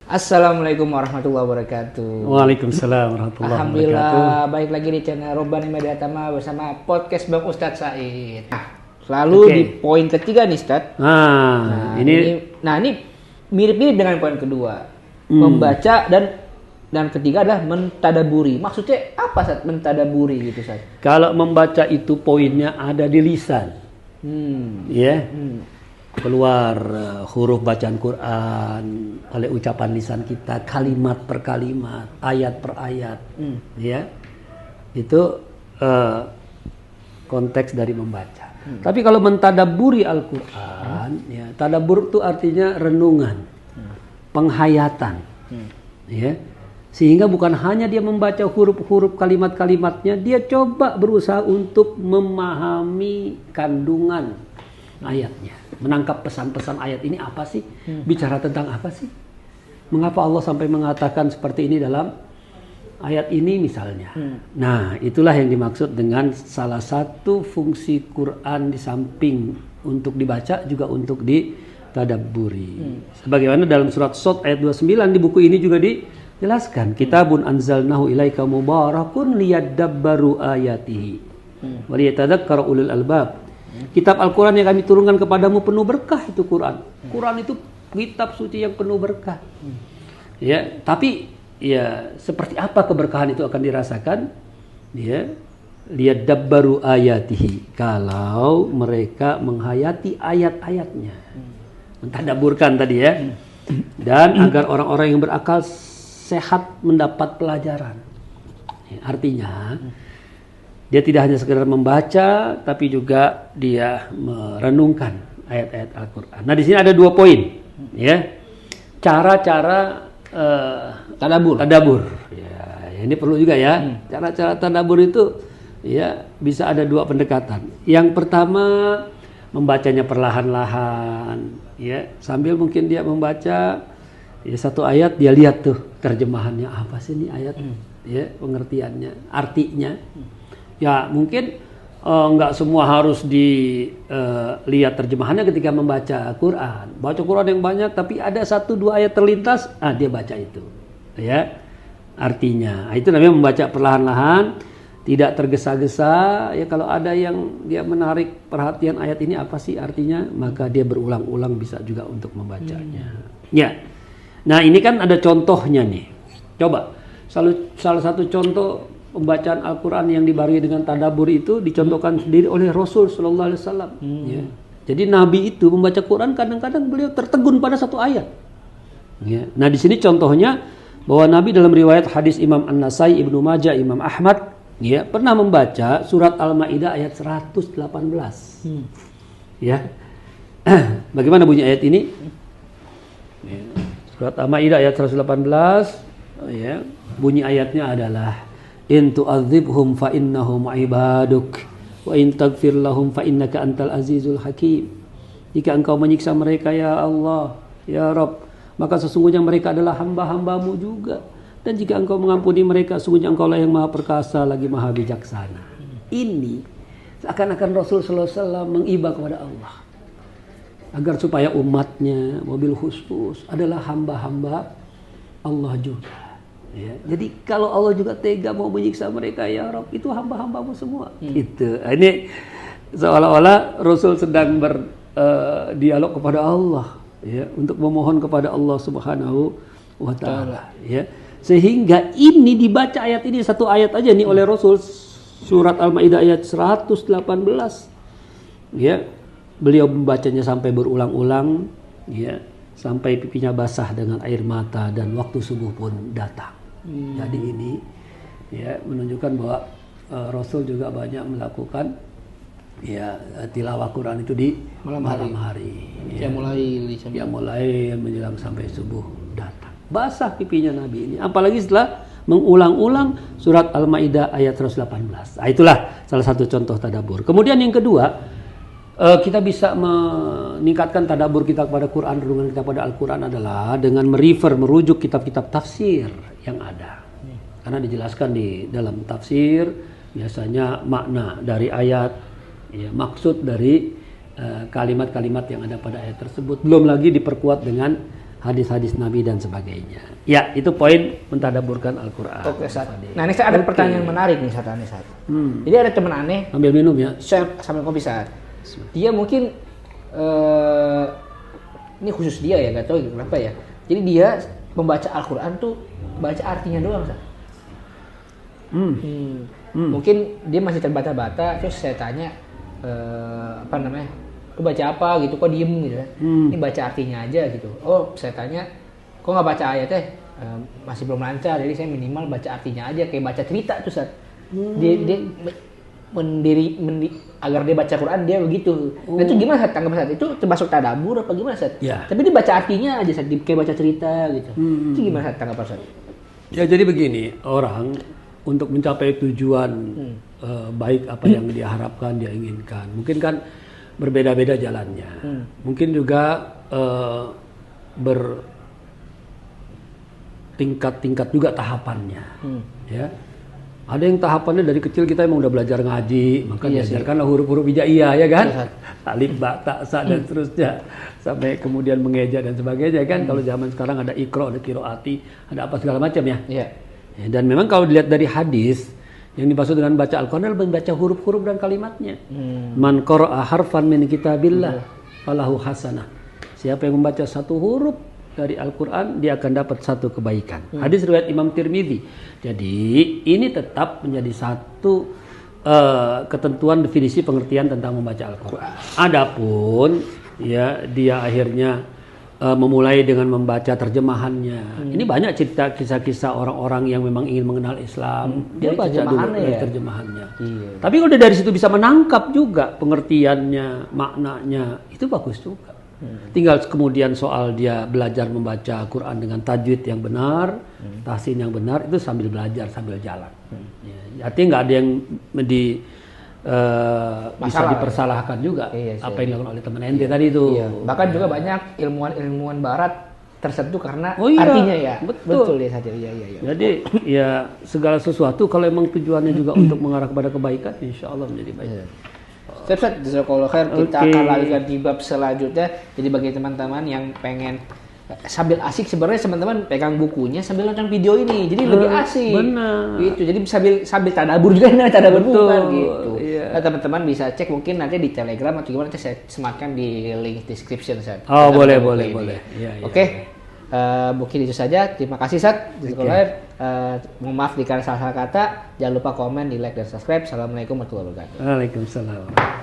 Assalamualaikum warahmatullahi wabarakatuh. Waalaikumsalam warahmatullahi Alhamdulillah, wabarakatuh. baik lagi di channel Robani Media Tama bersama podcast Bang Ustadz Said. Nah, lalu di poin ketiga nih, Ustadz. Ini mirip-mirip dengan poin kedua. Membaca dan ketiga adalah mentadaburi. Maksudnya apa, Ustadz? Mentadaburi gitu, Ustadz? Kalau membaca itu poinnya ada di lisan. Keluar huruf bacaan Quran oleh ucapan lisan kita, kalimat per kalimat, ayat per ayat, itu konteks dari membaca. Tapi kalau mentadaburi Al-Quran, tadabur itu artinya renungan, penghayatan, sehingga bukan hanya dia membaca huruf-huruf kalimat-kalimatnya, dia coba berusaha untuk memahami kandungan ayatnya. Menangkap pesan-pesan ayat ini apa sih? Bicara tentang apa sih? Mengapa Allah sampai mengatakan seperti ini dalam ayat ini misalnya? Nah, itulah yang dimaksud dengan salah satu fungsi Quran di samping untuk dibaca juga untuk ditadabburi. Sebagaimana dalam surat Shad ayat 29 di buku ini juga dijelaskan, kitabun anzalnahu ilaika mubarakun liyadabbaru ayatihi wa liyatadzakkara ulul albab. Kitab Al-Quran yang kami turunkan kepadamu penuh berkah itu Quran. Quran itu kitab suci yang penuh berkah. Tapi seperti apa keberkahan itu akan dirasakan? Lihat dabbaru ayatihi. Kalau mereka menghayati ayat-ayatnya, mentadaburkan tadi dan agar orang-orang yang berakal sehat mendapat pelajaran. Artinya dia tidak hanya sekedar membaca, tapi juga dia merenungkan ayat-ayat Al-Quran. Nah, di sini ada 2 poin, cara-cara tadabur. Ini perlu juga cara-cara tadabur itu, bisa ada 2 pendekatan. Yang pertama, membacanya perlahan-lahan, sambil mungkin dia membaca satu ayat, dia lihat tuh terjemahannya apa sih ini ayat, pengertiannya, artinya. Mungkin nggak semua harus dilihat terjemahannya ketika membaca Quran. Baca Quran yang banyak, tapi ada 1-2 ayat terlintas, dia baca itu. Artinya, itu namanya membaca perlahan-lahan, tidak tergesa-gesa. Kalau ada yang dia menarik perhatian ayat ini apa sih artinya, maka dia berulang-ulang bisa juga untuk membacanya. Nah, ini kan ada contohnya nih. Coba, salah satu contoh pembacaan Al-Quran yang dibarengi dengan tadabbur itu dicontohkan sendiri oleh Rasul Sallallahu Alaihi Wasallam. Jadi Nabi itu membaca Quran kadang-kadang beliau tertegun pada satu ayat. Nah, di sini contohnya bahwa Nabi dalam riwayat hadis Imam An-Nasai, Ibnu Majah, Imam Ahmad, pernah membaca surat Al-Maidah ayat 118. Bagaimana bunyi ayat ini? Surat Al-Maidah ayat 118. Bunyi ayatnya adalah in tu'adzibhum fa innahum ibaduk wa in taghfir lahum fa innaka antal azizul hakim. Jika engkau menyiksa mereka ya Allah, ya Rabb, maka sesungguhnya mereka adalah hamba-hambamu juga, dan jika engkau mengampuni mereka sesungguhnya engkau lah yang maha perkasa lagi maha bijaksana. Ini seakan-akan Rasul sallallahu alaihi wasallam mengiba kepada Allah agar supaya umatnya wabil khusus adalah hamba-hamba Allah juga. Jadi kalau Allah juga tega mau menyiksa mereka ya Rabb, itu hamba-hambamu semua. Ini seolah-olah Rasul sedang berdialog kepada Allah, untuk memohon kepada Allah Subhanahu wa Ta'ala. Sehingga ini dibaca ayat ini, satu ayat aja nih oleh Rasul, surat Al-Maidah ayat 118. Beliau membacanya sampai berulang-ulang, sampai pipinya basah dengan air mata dan waktu subuh pun datang. Jadi ini menunjukkan bahwa Rasul juga banyak melakukan tilawah Quran itu di malam hari. Mulai menjelang sampai subuh datang. Basah pipinya Nabi ini. Apalagi setelah mengulang-ulang surat Al-Maidah ayat 118. Nah, itulah salah satu contoh tadabbur. Kemudian yang kedua, kita bisa meningkatkan tadabbur kita kepada Quran, renungan kita pada Al-Quran adalah dengan merujuk kitab-kitab tafsir yang ada. Karena dijelaskan di dalam tafsir biasanya makna dari ayat, maksud dari kalimat-kalimat yang ada pada ayat tersebut. Belum lagi diperkuat dengan hadis-hadis Nabi dan sebagainya. Ya, itu poin mentadaburkan Al-Quran. Oke, Ustaz. Nah, ini ada pertanyaan menarik nih, Ustaz. Jadi ada teman aneh. Ambil minum ya. Sambil kopi, Ustaz. Dia mungkin ini khusus dia ya, nggak tahu kenapa ya. Jadi dia membaca Al-Quran tuh baca artinya doang, Ustaz. Mungkin dia masih terbata-bata, terus saya tanya lu baca apa gitu, kok diem gitu kan. Ini baca artinya aja gitu. Oh, saya tanya, kok nggak baca ayatnya? Masih belum lancar, jadi saya minimal baca artinya aja, kayak baca cerita tuh, Ustaz. Dia agar dia baca Quran dia begitu. Nah, itu gimana, Ustaz? Tanggapan Ustaz? Itu termasuk tadabbur apa gimana, Ustaz? Ya. Tapi dia baca artinya aja, Ustaz, kayak baca cerita gitu. Itu gimana, Ustaz? Tanggapan Ustaz? Ya, jadi begini, orang untuk mencapai tujuan baik apa yang dia harapkan, dia inginkan, mungkin kan berbeda-beda jalannya. Mungkin juga bertingkat-tingkat juga tahapannya. Ya, ada yang tahapannya dari kecil kita emang udah belajar ngaji, maka diajarkanlah huruf-huruf hijaiyah, ya kan? Alif, ba, ta, sa dan seterusnya, sampai kemudian mengeja dan sebagainya kan. Kalau zaman sekarang ada iqra, ada qiraati, ada apa segala macam ya. Ya, dan memang kalau dilihat dari hadis, yang dimaksud dengan baca Al-Quran adalah membaca huruf-huruf dan kalimatnya. Man qara'a harfan min kitabillah falahu hasanah. Siapa yang membaca satu huruf dari Al-Quran, dia akan dapat satu kebaikan. Hadis riwayat Imam Tirmidzi. Jadi ini tetap menjadi satu ketentuan definisi pengertian tentang membaca Al-Quran. Adapun ya dia akhirnya memulai dengan membaca terjemahannya. Ini banyak cerita kisah-kisah orang-orang yang memang ingin mengenal Islam. Dia baca dulu dari terjemahannya. Tapi kalau dia dari situ bisa menangkap juga pengertiannya, maknanya, itu bagus juga. Tinggal kemudian soal dia belajar membaca Quran dengan tajwid yang benar, tahsin yang benar, itu sambil belajar, sambil jalan. Artinya nggak ada yang bisa dipersalahkan juga apa yang dilakukan oleh teman ente tadi itu. Bahkan juga banyak ilmuwan barat tersentuh karena artinya ya. Betul ya saja. Jadi ya segala sesuatu kalau emang tujuannya juga untuk mengarah kepada kebaikan, insya Allah menjadi baik. Ustaz, jazakallahu khair. Kita akan lanjutkan di bab selanjutnya. Jadi bagi teman-teman yang pengen sambil asik, sebenarnya teman-teman pegang bukunya sambil nonton video ini, jadi lebih asik. Benar. Gitu. Jadi sambil tadabbur juga, tadabbur bukan gitu. Nah, teman-teman bisa cek mungkin nanti di Telegram atau gimana, nanti saya sematkan di link description, Ustaz. Oh, boleh. Oke. Mungkin itu saja. Terima kasih, Ustaz. Mohon maaf jika salah kata. Jangan lupa komen, di like dan subscribe. Assalamualaikum warahmatullahi wabarakatuh. Waalaikumsalam.